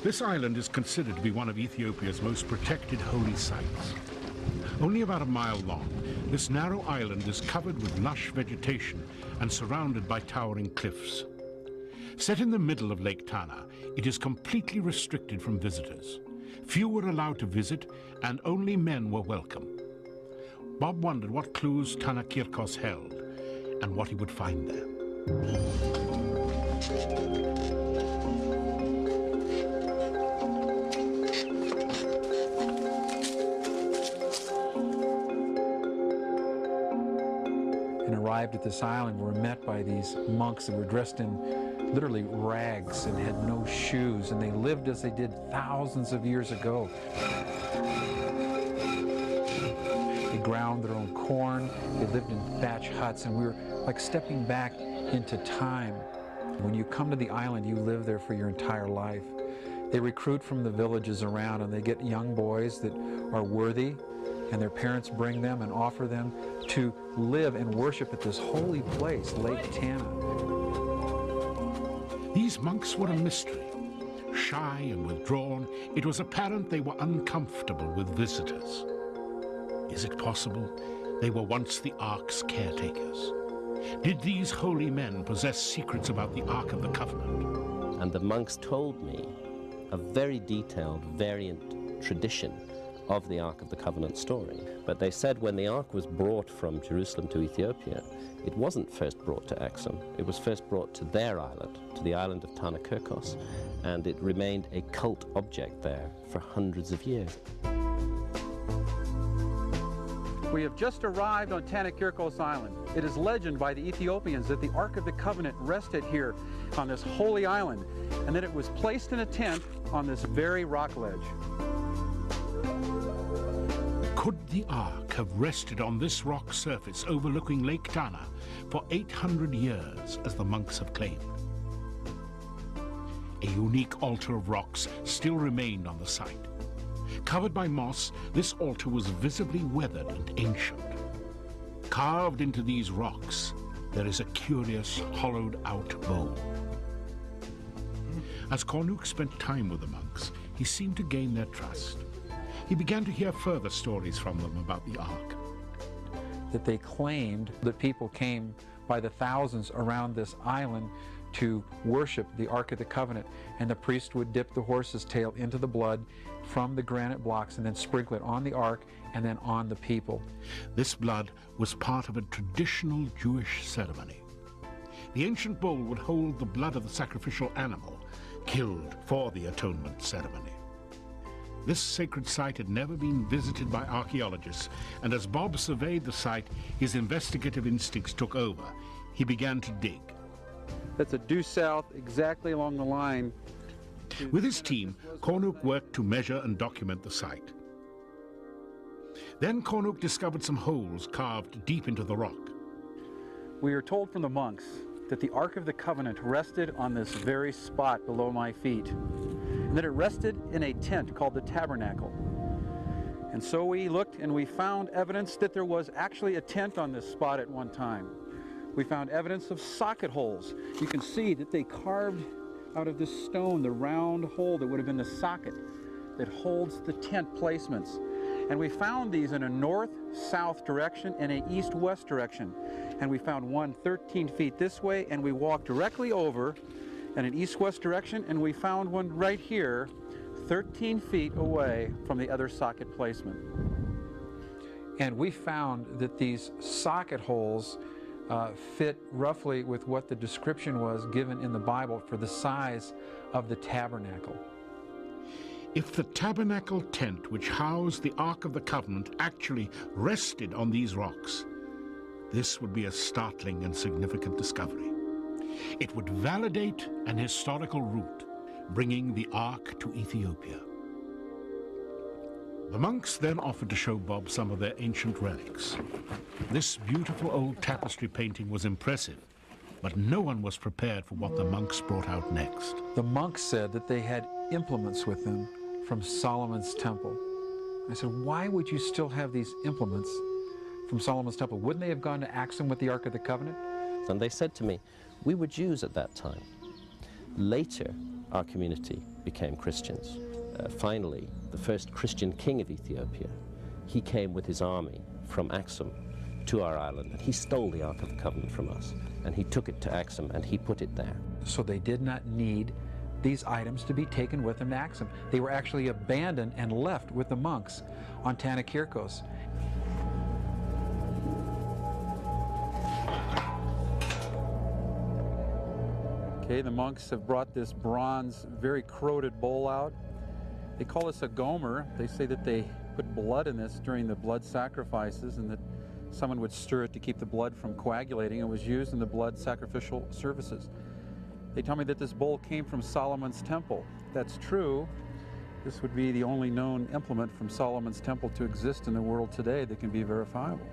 This island is considered to be one of Ethiopia's most protected holy sites. Only about a mile long, this narrow island is covered with lush vegetation and surrounded by towering cliffs. Set in the middle of Lake Tana, it is completely restricted from visitors. Few were allowed to visit, and only men were welcome. Bob wondered what clues Tana Kirkos held and what he would find there. And arrived at this island, we were met by these monks that were dressed in literally rags and had no shoes, and they lived as they did thousands of years ago. They ground their own corn, they lived in thatch huts, and we were like stepping back into time. When you come to the island, you live there for your entire life. They recruit from the villages around, and they get young boys that are worthy, and their parents bring them and offer them to live and worship at this holy place, Lake Tana. These monks were a mystery. Shy and withdrawn, it was apparent they were uncomfortable with visitors. Is it possible they were once the Ark's caretakers? Did these holy men possess secrets about the Ark of the Covenant? And the monks told me a very detailed variant tradition of the Ark of the Covenant story. But they said when the Ark was brought from Jerusalem to Ethiopia, it wasn't first brought to Axum. It was first brought to their island, to the island of Tana Kirkos, and it remained a cult object there for hundreds of years. We have just arrived on Tana Kirkos Island. It is legend by the Ethiopians that the Ark of the Covenant rested here on this holy island, and that it was placed in a tent on this very rock ledge. Could the Ark have rested on this rock surface overlooking Lake Tana for 800 years, as the monks have claimed? A unique altar of rocks still remained on the site. Covered by moss, this altar was visibly weathered and ancient. Carved into these rocks, there is a curious hollowed-out bowl. As Kornuk spent time with the monks, he seemed to gain their trust. He began to hear further stories from them about the Ark. That they claimed that people came by the thousands around this island to worship the Ark of the Covenant, and the priest would dip the horse's tail into the blood from the granite blocks and then sprinkle it on the Ark and then on the people. This blood was part of a traditional Jewish ceremony. The ancient bowl would hold the blood of the sacrificial animal killed for the atonement ceremony. This sacred site had never been visited by archaeologists, and as Bob surveyed the site, his investigative instincts took over. He began to dig. That's a due south, exactly along the line. With his team, Kornuk worked to measure and document the site. Then Kornuk discovered some holes carved deep into the rock. We are told from the monks that the Ark of the Covenant rested on this very spot below my feet, and that it rested in a tent called the Tabernacle. And so we looked and we found evidence that there was actually a tent on this spot at one time. We found evidence of socket holes. You can see that they carved out of this stone the round hole that would have been the socket that holds the tent placements. And we found these in a north-south direction and an east-west direction. And we found one 13 feet this way, and we walked directly over in an east-west direction, and we found one right here 13 feet away from the other socket placement. And we found that these socket holes fit roughly with what the description was given in the Bible for the size of the tabernacle. If the tabernacle tent which housed the Ark of the Covenant actually rested on these rocks, this would be a startling and significant discovery. It would validate an historical route, bringing the Ark to Ethiopia. The monks then offered to show Bob some of their ancient relics. This beautiful old tapestry painting was impressive, but no one was prepared for what the monks brought out next. The monks said that they had implements with them from Solomon's temple. I said, why would you still have these implements from Solomon's temple? Wouldn't they have gone to Axum with the Ark of the Covenant? And they said to me, we were Jews at that time. Later, our community became Christians. Finally, the first Christian king of Ethiopia, he came with his army from Axum to our island, and he stole the Ark of the Covenant from us, and he took it to Axum and he put it there. So they did not need these items to be taken with them to Axum. They were actually abandoned and left with the monks on Tana Kirkos. Okay, the monks have brought this bronze, very corroded bowl out. They call this a gomer. They say that they put blood in this during the blood sacrifices, and that someone would stir it to keep the blood from coagulating. It was used in the blood sacrificial services. They tell me that this bowl came from Solomon's temple. If that's true, this would be the only known implement from Solomon's temple to exist in the world today that can be verifiable.